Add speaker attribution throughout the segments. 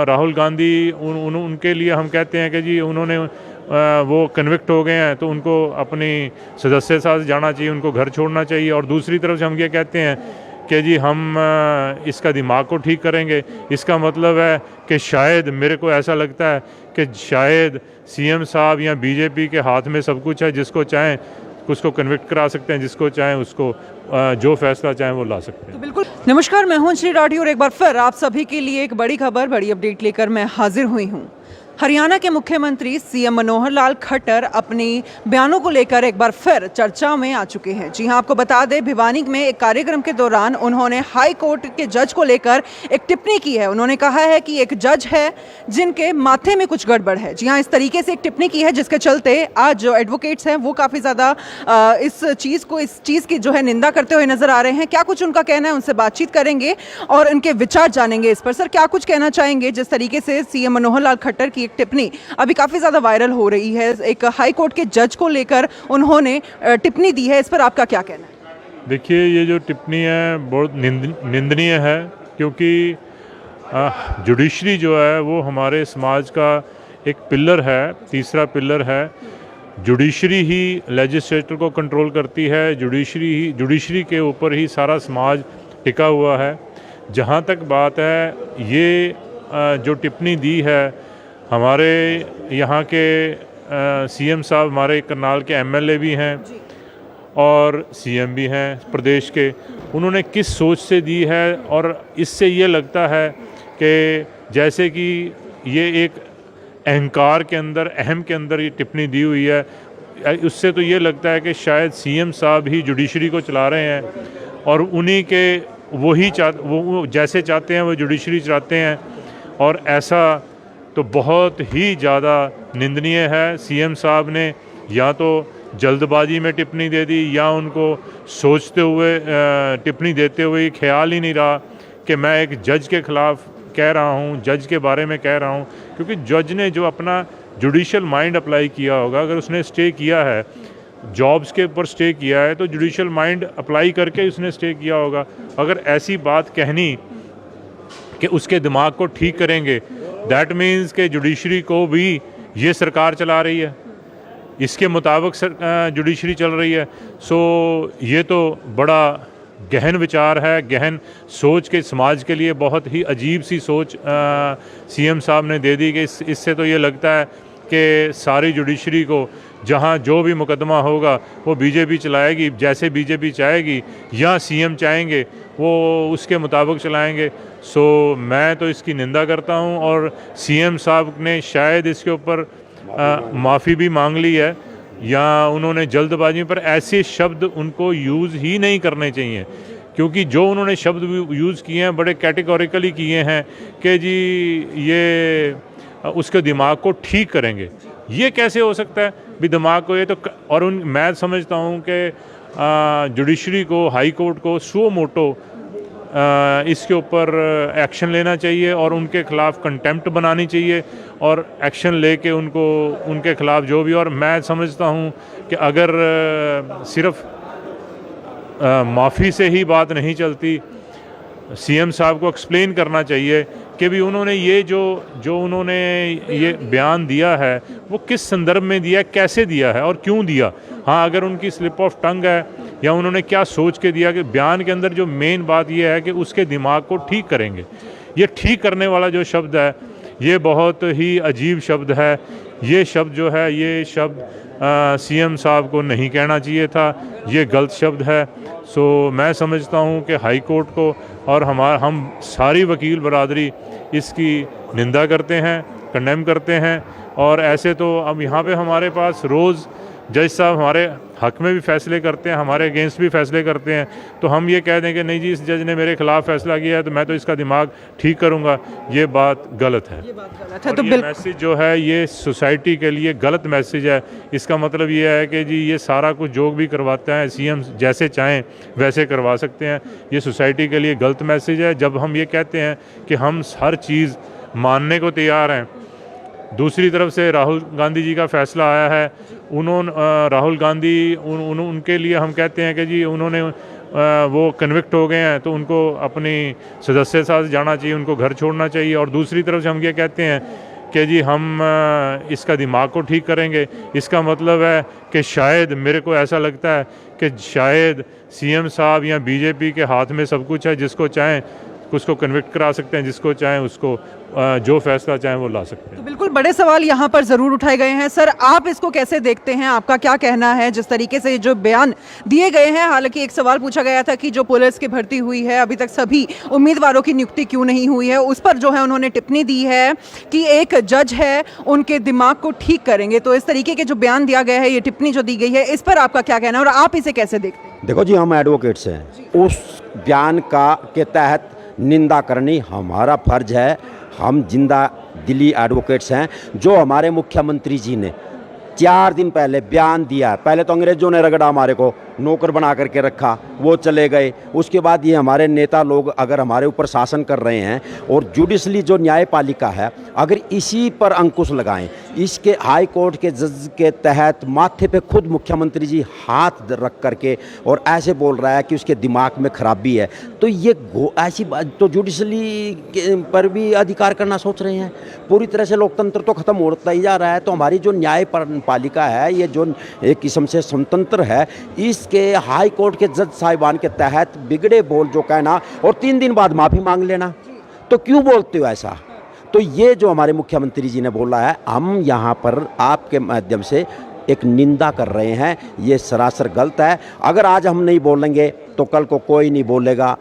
Speaker 1: राहुल गांधी उनके लिए हम कहते हैं कि जी उन्होंने वो कन्विक्ट हो गए हैं तो उनको अपनी सदस्यता से जाना चाहिए, उनको घर छोड़ना चाहिए। और दूसरी तरफ से हम ये कहते हैं कि जी हम इसका दिमाग को ठीक करेंगे। इसका मतलब है कि शायद मेरे को ऐसा लगता है कि शायद सीएम साहब या बीजेपी के हाथ में सब कुछ है, जिसको चाहें उसको कन्विक्ट करा सकते हैं, जिसको चाहें उसको जो फैसला चाहें वो ला सकते हैं।
Speaker 2: तो बिल्कुल नमस्कार, मैं हूं श्री राठी और एक बार फिर आप सभी के लिए एक बड़ी खबर, बड़ी अपडेट लेकर मैं हाजिर हुई हूं। हरियाणा के मुख्यमंत्री सीएम मनोहर लाल खट्टर अपनी बयानों को लेकर एक बार फिर चर्चा में आ चुके हैं। जी हां, आपको बता दें, भिवानी में एक कार्यक्रम के दौरान उन्होंने हाई कोर्ट के जज को लेकर एक टिप्पणी की है। उन्होंने कहा है कि एक जज है जिनके माथे में कुछ गड़बड़ है। जी हां, इस तरीके से एक टिप्पणी की है जिसके चलते आज जो एडवोकेट्स हैं वो काफ़ी ज़्यादा इस चीज़ की जो है निंदा करते हुए नजर आ रहे हैं। क्या कुछ उनका कहना है, उनसे बातचीत करेंगे और उनके विचार जानेंगे इस पर। सर, क्या कुछ कहना चाहेंगे जिस तरीके से सीएम मनोहर लाल खट्टर की एक टिप्पणी अभी काफी ज्यादा वायरल हो रही है, एक हाई कोर्ट के जज को लेकर उन्होंने टिप्पणी दी है, इस पर आपका क्या कहना है?
Speaker 1: देखिए, ये जो टिप्पणी है बहुत निंदनीय है, क्योंकि जुडिशरी जो है वो हमारे समाज का एक पिलर है, तीसरा पिलर है। जुडिशरी ही लेजिस्लेचर को कंट्रोल करती है, जुडिशरी के ऊपर ही सारा समाज टिका हुआ है। जहाँ तक बात है ये जो टिप्पणी दी है, हमारे यहाँ के सीएम साहब हमारे करनाल के एमएलए भी हैं और सीएम भी हैं प्रदेश के, उन्होंने किस सोच से दी है। और इससे ये लगता है कि जैसे कि ये एक अहंकार के अंदर, अहम के अंदर ये टिप्पणी दी हुई है। उससे तो ये लगता है कि शायद सीएम साहब ही जुडिशरी को चला रहे हैं और उन्हीं के वो जैसे चाहते हैं वो जुडिशरी चलाते हैं। और ऐसा तो बहुत ही ज़्यादा निंदनीय है। सीएम साहब ने या तो जल्दबाजी में टिप्पणी दे दी या उनको सोचते हुए टिप्पणी देते हुए ख्याल ही नहीं रहा कि मैं एक जज के ख़िलाफ़ कह रहा हूँ, जज के बारे में कह रहा हूँ। क्योंकि जज ने जो अपना जुडिशल माइंड अप्लाई किया होगा, अगर उसने स्टे किया है, जॉब्स के ऊपर स्टे किया है, तो जुडिशल माइंड अप्लाई करके उसने स्टे किया होगा। अगर ऐसी बात कहनी कि उसके दिमाग को ठीक करेंगे, दैट मीन्स के जुडिशरी को भी ये सरकार चला रही है, इसके मुताबिक जुडिशरी चल रही है। सो ये तो बड़ा गहन विचार है, गहन सोच के समाज के लिए बहुत ही अजीब सी सोच सीएम साहब ने दे दी कि इससे तो ये लगता है कि सारी जुडिशरी को जहाँ जो भी मुकदमा होगा वो बीजेपी चलाएगी, जैसे बीजेपी चाहेगी या सीएम चाहेंगे वो उसके मुताबिक चलाएंगे। सो मैं तो इसकी निंदा करता हूँ और सीएम साहब ने शायद इसके ऊपर माफ़ी भी मांग ली है या उन्होंने जल्दबाजी पर ऐसे शब्द उनको यूज़ ही नहीं करने चाहिए। क्योंकि जो उन्होंने शब्द यूज़ किए हैं बड़े कैटेगोरिकली किए हैं कि जी ये उसके दिमाग को ठीक करेंगे। ये कैसे हो सकता है भी दिमाग को? ये तो और मैं समझता हूँ कि जुडिशरी को, हाई कोर्ट को सो मोटो इसके ऊपर एक्शन लेना चाहिए और उनके ख़िलाफ़ कंटेम्प्ट बनानी चाहिए और एक्शन लेके उनको उनके ख़िलाफ़ जो भी। और मैं समझता हूँ कि अगर सिर्फ माफ़ी से ही बात नहीं चलती, सीएम साहब को एक्सप्लेन करना चाहिए कि भी उन्होंने ये जो उन्होंने ये बयान दिया है वो किस संदर्भ में दिया है, कैसे दिया है और क्यों दिया। हाँ, अगर उनकी स्लिप ऑफ टंग है या उन्होंने क्या सोच के दिया, कि बयान के अंदर जो मेन बात ये है कि उसके दिमाग को ठीक करेंगे। ये ठीक करने वाला जो शब्द है ये बहुत ही अजीब शब्द है। ये शब्द जो है, ये शब्द सीएम साहब को नहीं कहना चाहिए था, ये गलत शब्द है। सो मैं समझता हूँ कि हाई कोर्ट को और हम सारी वकील बरादरी इसकी निंदा करते हैं, कंडेम करते हैं। और ऐसे तो अब यहाँ पे हमारे पास रोज़ जज साहब हमारे हक में भी फ़ैसले करते हैं, हमारे अगेंस्ट भी फ़ैसले करते हैं। तो हम ये कह दें कि नहीं जी इस जज ने मेरे ख़िलाफ़ फ़ैसला किया है तो मैं तो इसका दिमाग ठीक करूँगा, ये बात गलत है। तो ये मैसेज जो है ये सोसाइटी के लिए गलत मैसेज है। इसका मतलब ये है कि जी ये सारा कुछ जो भी करवाता है सीएम जैसे चाहें वैसे करवा सकते हैं, ये सोसाइटी के लिए गलत मैसेज है। जब हम ये कहते हैं कि हम हर चीज़ मानने को तैयार हैं, दूसरी तरफ से राहुल गांधी जी का फ़ैसला आया है, राहुल गांधी उनके लिए हम कहते हैं कि जी उन्होंने वो कन्विक्ट हो गए हैं तो उनको अपनी सदस्यता से जाना चाहिए, उनको घर छोड़ना चाहिए। और दूसरी तरफ से हम ये कहते हैं कि जी हम इसका दिमाग को ठीक करेंगे, इसका मतलब है कि शायद मेरे को ऐसा लगता है कि शायद सीएम साहब या बीजेपी के हाथ में सब कुछ है, जिसको चाहें उसको कन्विक्ट करा सकते हैं, जिसको चाहें उसको जो फैसला चाहें वो ला सकते हैं।
Speaker 2: तो बिल्कुल बड़े सवाल यहाँ पर ज़रूर उठाए गए हैं। सर, आप इसको कैसे देखते हैं? आपका क्या कहना है जिस तरीके से जो बयान दिए गए हैं? हालांकि एक सवाल पूछा गया था कि जो पुलिस की भर्ती हुई है अभी तक सभी उम्मीदवारों की नियुक्ति क्यों नहीं हुई है, उस पर जो है उन्होंने टिप्पणी दी है कि एक जज है, उनके दिमाग को ठीक करेंगे। तो इस तरीके के जो बयान दिया गया है, ये टिप्पणी जो दी गई है, इस पर आपका क्या कहना है और आप इसे कैसे देखते हैं?
Speaker 3: देखो जी, हम एडवोकेट्स हैं, उस बयान के तहत निंदा करनी हमारा फर्ज है। हम जिंदा दिली एडवोकेट्स हैं। जो हमारे मुख्यमंत्री जी ने 4 दिन पहले बयान दिया, पहले तो अंग्रेजों ने रगड़ा, हमारे को नौकर बना करके रखा, वो चले गए। उसके बाद ये हमारे नेता लोग अगर हमारे ऊपर शासन कर रहे हैं और जुडिशली जो न्यायपालिका है अगर इसी पर अंकुश लगाएं, इसके हाई कोर्ट के जज के तहत माथे पे खुद मुख्यमंत्री जी हाथ रख करके और ऐसे बोल रहा है कि उसके दिमाग में खराबी है, तो ये ऐसी बात तो जुडिशली पर भी अधिकार करना सोच रहे हैं। पूरी तरह से लोकतंत्र तो खत्म होता ही जा रहा है। तो हमारी जो न्यायपालिका है ये जो एक किस्म से स्वतंत्र है, इसके हाई कोर्ट के जज साहिबान के तहत बिगड़े बोल जो कहना और 3 दिन बाद माफ़ी मांग लेना, तो क्यों बोलते हो ऐसा? तो ये जो हमारे मुख्यमंत्री जी ने बोला है, हम यहाँ पर आपके माध्यम से एक निंदा कर रहे हैं। ये सरासर गलत है। अगर आज हम नहीं बोलेंगे तो कल को कोई नहीं बोलेगा,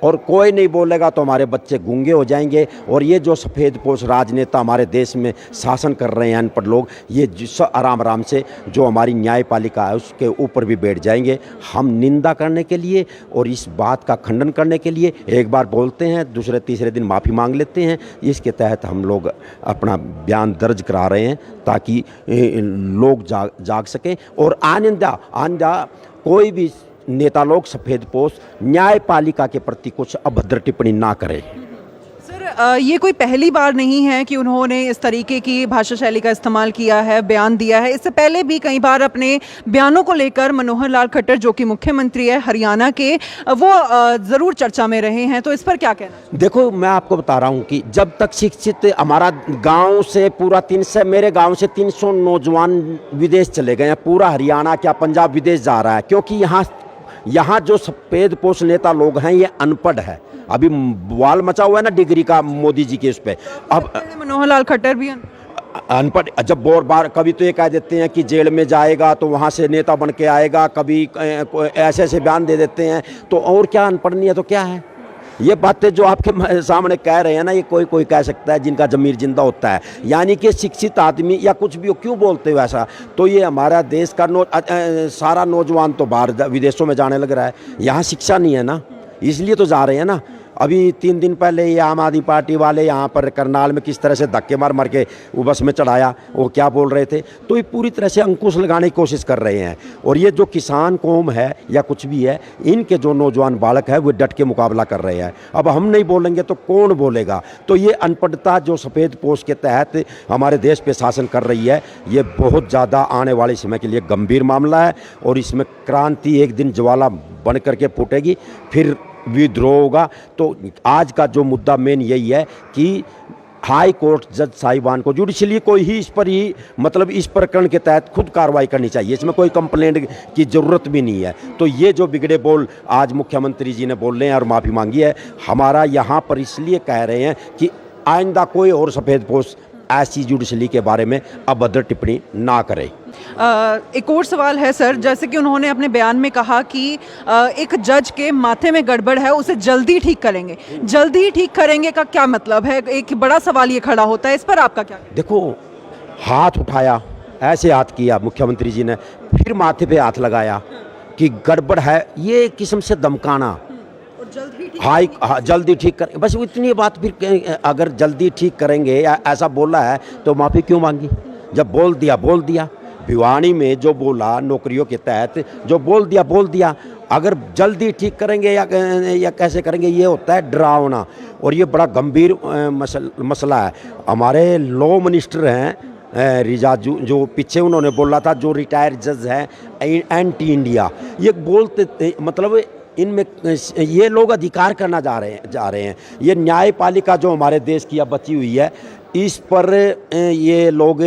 Speaker 3: और कोई नहीं बोलेगा तो हमारे बच्चे गूंगे हो जाएंगे। और ये जो सफ़ेदपोश राजनेता हमारे देश में शासन कर रहे हैं, अनपढ़ लोग, ये आराम आराम से जो हमारी न्यायपालिका है उसके ऊपर भी बैठ जाएंगे। हम निंदा करने के लिए और इस बात का खंडन करने के लिए एक बार बोलते हैं, दूसरे तीसरे दिन माफ़ी मांग लेते हैं। इसके तहत हम लोग अपना बयान दर्ज करा रहे हैं ताकि लोग जाग सकें और आइंदा कोई भी नेता लोग सफ़ेदपोश न्यायपालिका के प्रति कुछ अभद्र टिप्पणी ना करें।
Speaker 2: सर, ये कोई पहली बार नहीं है कि उन्होंने इस तरीके की भाषा शैली का इस्तेमाल किया है, बयान दिया है। इससे पहले भी कई बार अपने बयानों को लेकर मनोहर लाल खट्टर जो कि मुख्यमंत्री है हरियाणा के, वो ज़रूर चर्चा में रहे हैं। तो इस पर क्या कहना?
Speaker 3: देखो, मैं आपको बता रहा हूँ कि जब तक शिक्षित हमारा गांव से पूरा 300 मेरे गांव से 300 नौजवान विदेश चले गए हैं। पूरा हरियाणा क्या पंजाब विदेश जा रहा है, क्योंकि यहाँ जो सफ़ेदपोश नेता लोग हैं ये अनपढ़ है। अभी बवाल मचा हुआ है ना डिग्री का मोदी जी के उस पर। अब
Speaker 2: मनोहर लाल खट्टर भी
Speaker 3: अनपढ़, जब बार कभी तो ये कह देते हैं कि जेल में जाएगा तो वहाँ से नेता बन के आएगा, कभी ऐसे ऐसे बयान दे देते हैं। तो और क्या अनपढ़ नहीं है तो क्या है? ये बातें जो आपके सामने कह रहे हैं ना, ये कोई कह सकता है जिनका ज़मीर जिंदा होता है। यानी कि शिक्षित आदमी या कुछ भी हो, क्यों बोलते हो ऐसा? तो ये हमारा देश का सारा नौजवान तो बाहर विदेशों में जाने लग रहा है। यहाँ शिक्षा नहीं है ना, इसलिए तो जा रहे हैं ना। अभी 3 दिन पहले ये आम आदमी पार्टी वाले यहाँ पर करनाल में किस तरह से धक्के मार के वो बस में चढ़ाया, वो क्या बोल रहे थे। तो ये पूरी तरह से अंकुश लगाने की कोशिश कर रहे हैं। और ये जो किसान कौम है या कुछ भी है, इनके जो नौजवान बालक है वो डट के मुकाबला कर रहे हैं। अब हम नहीं बोलेंगे तो कौन बोलेगा? तो ये अनपढ़ता जो सफ़ेदपोश के तहत हमारे देश पे शासन कर रही है, ये बहुत ज़्यादा आने वाले समय के लिए गंभीर मामला है। और इसमें क्रांति एक दिन ज्वाला बन करके फूटेगी, फिर विद्रोह होगा। तो आज का जो मुद्दा मेन यही है कि हाई कोर्ट जज साहिबान को जुडिशली कोई ही इस पर ही मतलब इस प्रकरण के तहत खुद कार्रवाई करनी चाहिए। इसमें कोई कंप्लेंट की ज़रूरत भी नहीं है। तो ये जो बिगड़े बोल आज मुख्यमंत्री जी ने बोल रहे हैं और माफ़ी मांगी है, हमारा यहाँ पर इसलिए कह रहे हैं कि आइंदा कोई और सफ़ेदपोश ऐसी जुडिशली के बारे में अभद्र टिप्पणी ना करे।
Speaker 2: एक और सवाल है सर, जैसे कि उन्होंने अपने बयान में कहा कि एक जज के माथे में गड़बड़ है, उसे जल्दी ठीक करेंगे। जल्दी ठीक करेंगे का क्या मतलब है? एक बड़ा सवाल ये खड़ा होता है, इस पर आपका क्या?
Speaker 3: देखो, हाथ उठाया, ऐसे हाथ किया मुख्यमंत्री जी ने, फिर माथे पे हाथ लगाया कि गड़बड़ है, ये किस्म से धमकाना। जल्दी ठीक कर, बस इतनी बात। फिर अगर जल्दी ठीक करेंगे या ऐसा बोला है तो माफ़ी क्यों मांगी? जब बोल दिया। भिवानी में जो बोला नौकरियों के तहत जो बोल दिया। अगर जल्दी ठीक करेंगे या कैसे करेंगे, ये होता है डरावना। और ये बड़ा गंभीर मसला है। हमारे लॉ मिनिस्टर हैं रिजाजू, जो पीछे उन्होंने बोला था, जो रिटायर्ड जज हैं एंटी इंडिया, ये बोलते मतलब इनमें ये लोग अधिकार करना जा रहे हैं। ये न्यायपालिका जो हमारे देश की अब बची हुई है, इस पर ये लोग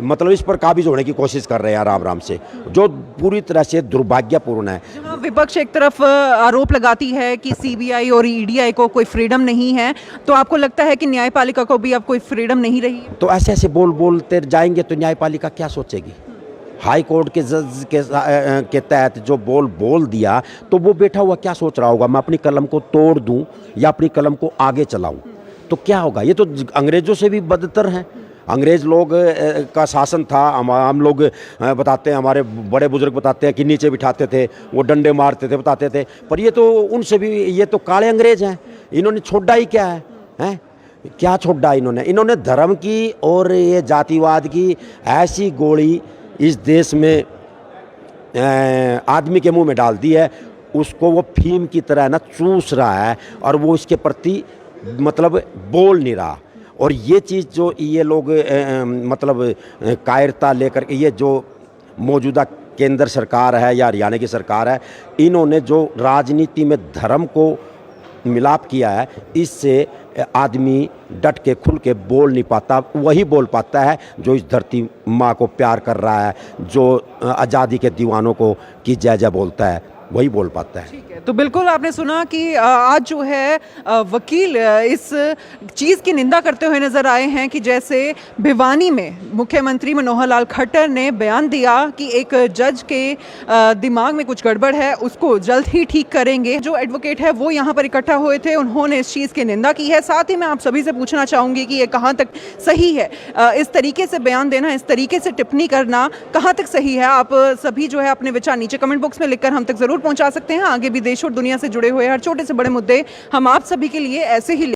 Speaker 3: मतलब इस पर काबिज होने की कोशिश कर रहे हैं आराम आराम से, जो पूरी तरह से दुर्भाग्यपूर्ण है।
Speaker 2: जहाँ विपक्ष एक तरफ आरोप लगाती है कि सीबीआई और ईडीआई को कोई फ्रीडम नहीं है, तो आपको लगता है कि न्यायपालिका को भी अब कोई फ्रीडम नहीं रही है?
Speaker 3: तो ऐसे ऐसे बोलते जाएंगे तो न्यायपालिका क्या सोचेगी? हाई कोर्ट के जज के तहत जो बोल दिया, तो वो बैठा हुआ क्या सोच रहा होगा, मैं अपनी कलम को तोड़ दूं या अपनी कलम को आगे चलाऊं, तो क्या होगा? ये तो अंग्रेज़ों से भी बदतर हैं। अंग्रेज़ लोग का शासन था, हम लोग बताते हैं, हमारे बड़े बुजुर्ग बताते हैं कि नीचे बिठाते थे, वो डंडे मारते थे, बताते थे, पर ये तो उनसे भी, ये तो काले अंग्रेज़ हैं। इन्होंने छोड़ा ही क्या है, हैं? क्या छोड़ा इन्होंने धर्म की और ये जातिवाद की ऐसी गोली इस देश में आदमी के मुंह में डाल दी है, उसको वो फीम की तरह ना चूस रहा है, और वो इसके प्रति मतलब बोल नहीं रहा। और ये चीज़ जो ये लोग मतलब कायरता लेकर के, ये जो मौजूदा केंद्र सरकार है या हरियाणा की सरकार है, इन्होंने जो राजनीति में धर्म को मिलाप किया है, इससे आदमी डट के खुल के बोल नहीं पाता। वही बोल पाता है जो इस धरती माँ को प्यार कर रहा है, जो आज़ादी के दीवानों को की जय जय बोलता है, वही बोल पाता है।
Speaker 2: ठीक है, तो बिल्कुल आपने सुना कि आज जो है वकील इस चीज़ की निंदा करते हुए नज़र आए हैं कि जैसे भिवानी में मुख्यमंत्री मनोहर लाल खट्टर ने बयान दिया कि एक जज के दिमाग में कुछ गड़बड़ है, उसको जल्द ही ठीक करेंगे। जो एडवोकेट है वो यहाँ पर इकट्ठा हुए थे, उन्होंने इस चीज़ की निंदा की है। साथ ही मैं आप सभी से पूछना चाहूँगी कि ये कहाँ तक सही है, इस तरीके से बयान देना, इस तरीके से टिप्पणी करना कहाँ तक सही है? आप सभी जो है अपने विचार नीचे कमेंट बॉक्स में लिखकर हम तक ज़रूर पहुंचा सकते हैं। आगे भी देश और दुनिया से जुड़े हुए हर छोटे से बड़े मुद्दे हम आप सभी के लिए ऐसे ही